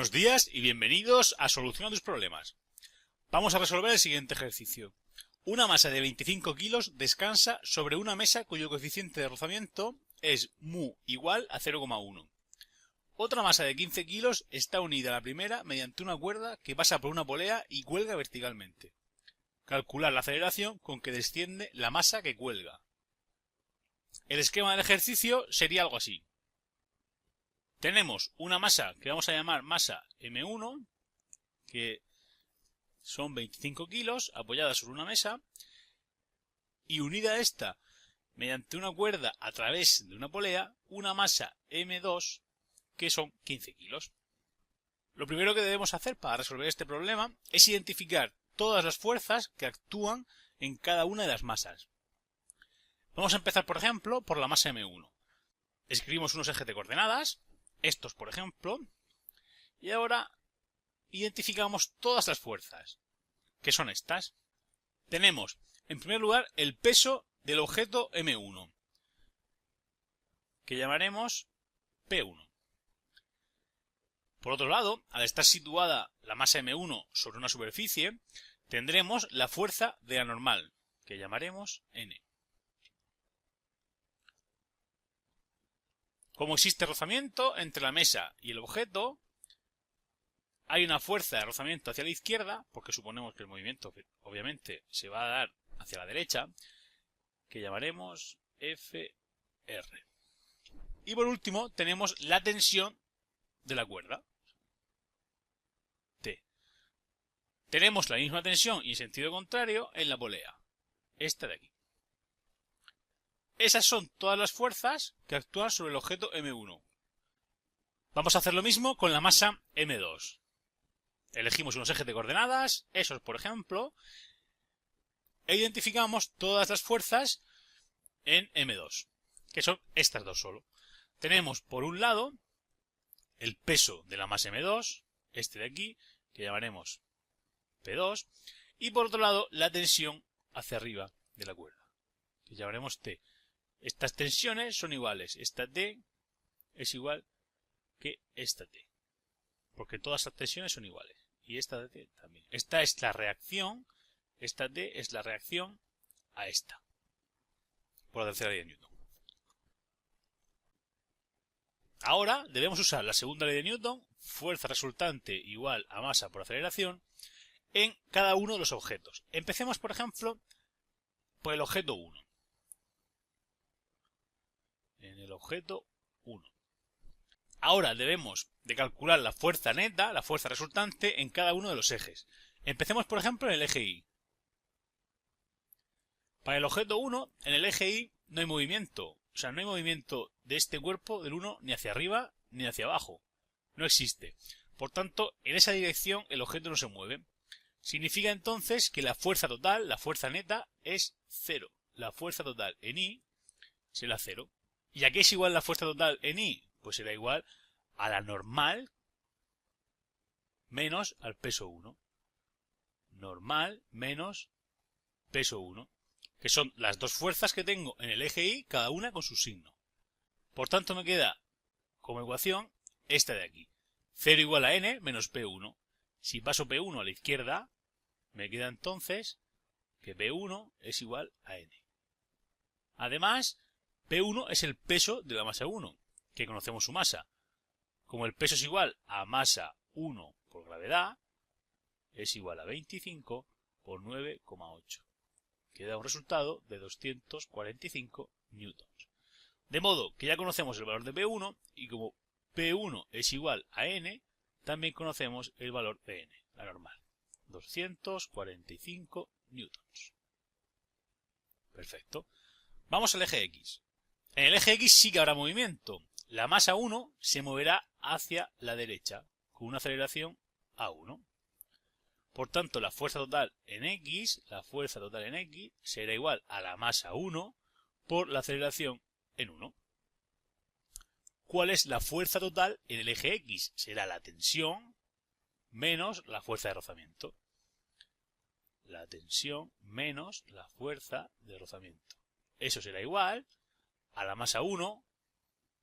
Buenos días y bienvenidos a Soluciona tus problemas. Vamos a resolver el siguiente ejercicio. Una masa de 25 kilos descansa sobre una mesa cuyo coeficiente de rozamiento es mu igual a 0,1. Otra masa de 15 kilos está unida a la primera mediante una cuerda que pasa por una polea y cuelga verticalmente. Calcular la aceleración con que desciende la masa que cuelga. El esquema del ejercicio sería algo así. Tenemos una masa que vamos a llamar masa M1, que son 25 kilos apoyada sobre una mesa, y unida a esta mediante una cuerda a través de una polea, una masa M2, que son 15 kilos. Lo primero que debemos hacer para resolver este problema es identificar todas las fuerzas que actúan en cada una de las masas. Vamos a empezar, por ejemplo, por la masa M1. Escribimos unos ejes de coordenadas, estos por ejemplo, y ahora identificamos todas las fuerzas, que son estas. Tenemos, en primer lugar, el peso del objeto M1, que llamaremos P1. Por otro lado, al estar situada la masa M1 sobre una superficie, tendremos la fuerza de la normal, que llamaremos N. Como existe rozamiento entre la mesa y el objeto, hay una fuerza de rozamiento hacia la izquierda, porque suponemos que el movimiento obviamente se va a dar hacia la derecha, que llamaremos Fr. Y por último tenemos la tensión de la cuerda, T. Tenemos la misma tensión y en sentido contrario en la polea, esta de aquí. Esas son todas las fuerzas que actúan sobre el objeto M1. Vamos a hacer lo mismo con la masa M2. Elegimos unos ejes de coordenadas, esos por ejemplo, e identificamos todas las fuerzas en M2, que son estas dos solo. Tenemos por un lado el peso de la masa M2, este de aquí, que llamaremos P2, y por otro lado la tensión hacia arriba de la cuerda, que llamaremos T. Estas tensiones son iguales, esta T es igual que esta T, porque todas las tensiones son iguales, y esta T también. Esta es la reacción, esta T es la reacción a esta, por la tercera ley de Newton. Ahora debemos usar la segunda ley de Newton, fuerza resultante igual a masa por aceleración, en cada uno de los objetos. Empecemos, por ejemplo, por el objeto 1. En el objeto 1. Ahora debemos de calcular la fuerza neta, la fuerza resultante, en cada uno de los ejes. Empecemos, por ejemplo, en el eje Y. Para el objeto 1, en el eje Y no hay movimiento. O sea, no hay movimiento de este cuerpo del 1 ni hacia arriba ni hacia abajo. No existe. Por tanto, en esa dirección el objeto no se mueve. Significa entonces que la fuerza total, la fuerza neta, es 0. La fuerza total en Y será 0. ¿Y a qué es igual la fuerza total en Y? Pues será igual a la normal menos al peso 1. Normal menos peso 1. Que son las dos fuerzas que tengo en el eje Y, cada una con su signo. Por tanto me queda como ecuación esta de aquí. 0 igual a n menos P1. Si paso P1 a la izquierda, me queda entonces que P1 es igual a n. Además, P1 es el peso de la masa 1, que conocemos su masa. Como el peso es igual a masa 1 por gravedad, es igual a 25 por 9,8. Queda un resultado de 245 newtons. De modo que ya conocemos el valor de P1 y como P1 es igual a n, también conocemos el valor de n, la normal. 245 newtons. Perfecto. Vamos al eje X. En el eje X sí que habrá movimiento. La masa 1 se moverá hacia la derecha con una aceleración A1. Por tanto, la fuerza total en X será igual a la masa 1 por la aceleración en 1. ¿Cuál es la fuerza total en el eje X? Será la tensión menos la fuerza de rozamiento. La tensión menos la fuerza de rozamiento. Eso será igual a la masa 1,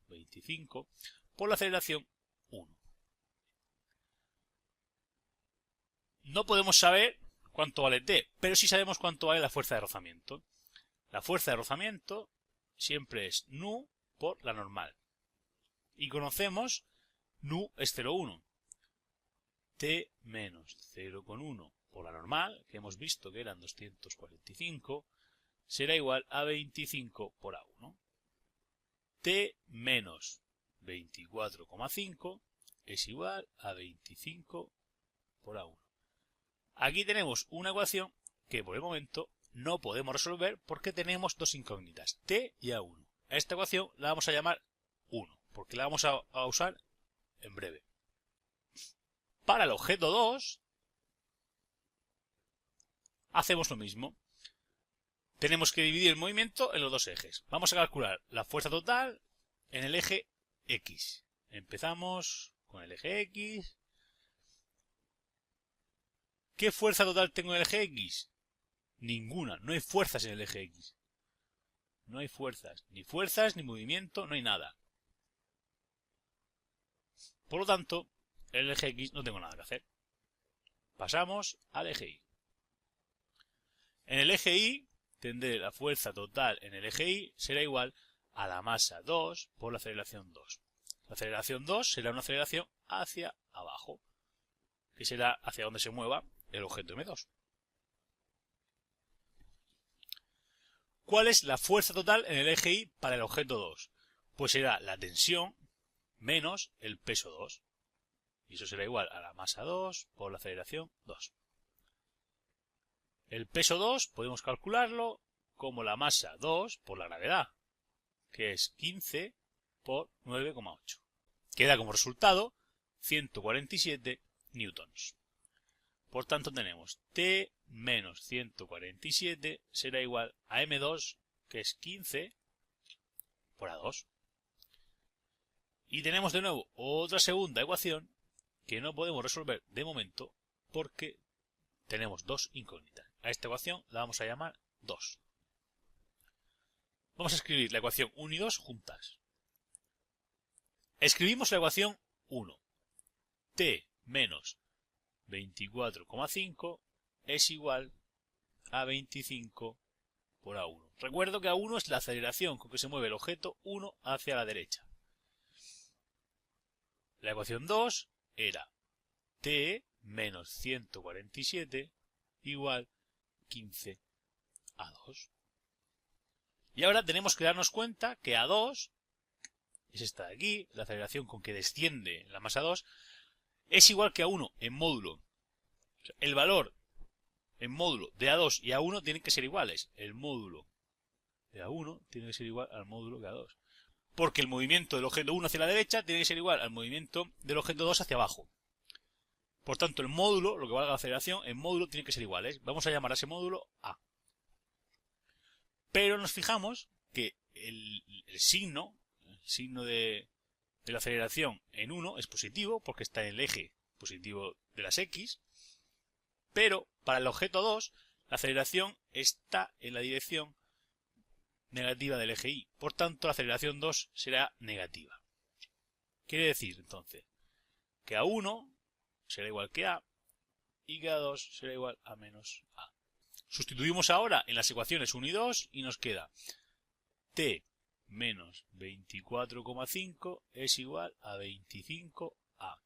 25, por la aceleración 1. No podemos saber cuánto vale T, pero sí sabemos cuánto vale la fuerza de rozamiento. La fuerza de rozamiento siempre es nu por la normal. Y conocemos nu es 0,1. T menos 0,1 por la normal, que hemos visto que eran 245, será igual a 25 por A1. T menos 24,5 es igual a 25 por A1. Aquí tenemos una ecuación que por el momento no podemos resolver porque tenemos dos incógnitas, T y A1. A esta ecuación la vamos a llamar 1, porque la vamos a usar en breve. Para el objeto 2, hacemos lo mismo. Tenemos que dividir el movimiento en los dos ejes. Vamos a calcular la fuerza total en el eje X. Empezamos con el eje X. ¿Qué fuerza total tengo en el eje X? Ninguna. No hay fuerzas en el eje X. No hay fuerzas. Ni fuerzas, ni movimiento, no hay nada. Por lo tanto, en el eje X no tengo nada que hacer. Pasamos al eje Y. En el eje Y tendré la fuerza total en el eje Y será igual a la masa 2 por la aceleración 2. La aceleración 2 será una aceleración hacia abajo, que será hacia donde se mueva el objeto M2. ¿Cuál es la fuerza total en el eje Y para el objeto 2? Pues será la tensión menos el peso 2. Y eso será igual a la masa 2 por la aceleración 2. El peso 2 podemos calcularlo como la masa 2 por la gravedad, que es 15 por 9,8. Queda como resultado 147 newtons. Por tanto tenemos T menos 147 será igual a M2, que es 15 por A2. Y tenemos de nuevo otra segunda ecuación que no podemos resolver de momento porque tenemos dos incógnitas. A esta ecuación la vamos a llamar 2. Vamos a escribir la ecuación 1 y 2 juntas. Escribimos la ecuación 1. T menos 24,5 es igual a 25 por A1. Recuerdo que A1 es la aceleración con que se mueve el objeto 1 hacia la derecha. La ecuación 2 era T menos 147 igual 15 A2. Y ahora tenemos que darnos cuenta que A2 es esta de aquí, la aceleración con que desciende la masa 2, es igual que A1 en módulo. O sea, el valor en módulo de A2 y A1 tienen que ser iguales. El módulo de A1 tiene que ser igual al módulo de A2. Porque el movimiento del objeto 1 hacia la derecha tiene que ser igual al movimiento del objeto 2 hacia abajo. Por tanto, el módulo, lo que valga la aceleración, en módulo tiene que ser iguales. Vamos a llamar a ese módulo A. Pero nos fijamos que el signo de la aceleración en 1 es positivo porque está en el eje positivo de las X, pero para el objeto 2 la aceleración está en la dirección negativa del eje Y. Por tanto, la aceleración 2 será negativa. Quiere decir, entonces, que A1 será igual que A y que A2 será igual a menos A. Sustituimos ahora en las ecuaciones 1 y 2 y nos queda T menos 24,5 es igual a 25A.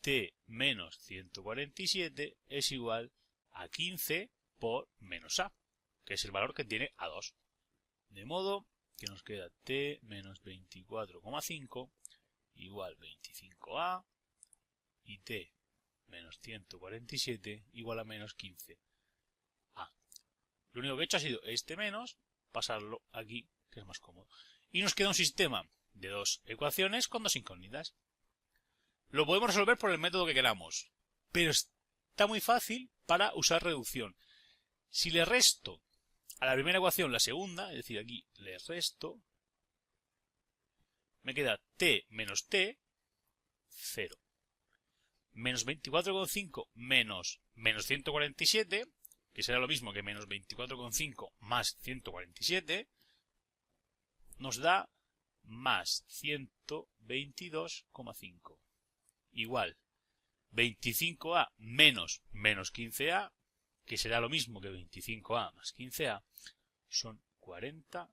T menos 147 es igual a 15 por menos A, que es el valor que tiene A2. De modo que nos queda T menos 24,5 igual 25A y T menos 147 igual a menos 15A. Lo único que he hecho ha sido este menos, pasarlo aquí, que es más cómodo. Y nos queda un sistema de dos ecuaciones con dos incógnitas. Lo podemos resolver por el método que queramos, pero está muy fácil para usar reducción. Si le resto a la primera ecuación la segunda, es decir, aquí le resto, me queda T menos T, 0. Menos 24,5 menos 147, que será lo mismo que menos 24,5 más 147, nos da más 122,5. Igual 25a menos 15a, que será lo mismo que 25a más 15a, son 40a.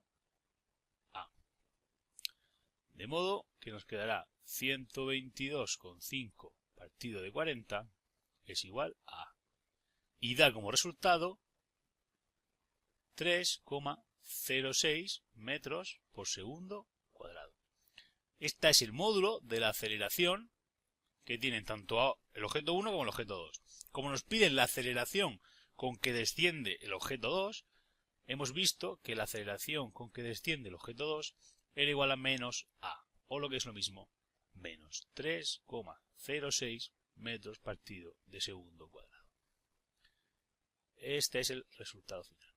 De modo que nos quedará 122,5 partido de 40 es igual a A. Y da como resultado 3,06 metros por segundo cuadrado. Este es el módulo de la aceleración que tienen tanto el objeto 1 como el objeto 2. Como nos piden la aceleración con que desciende el objeto 2, hemos visto que la aceleración con que desciende el objeto 2 era igual a menos A, o lo que es lo mismo, menos 3,06 metros partido de segundo cuadrado. Este es el resultado final.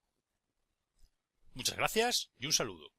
Muchas gracias y un saludo.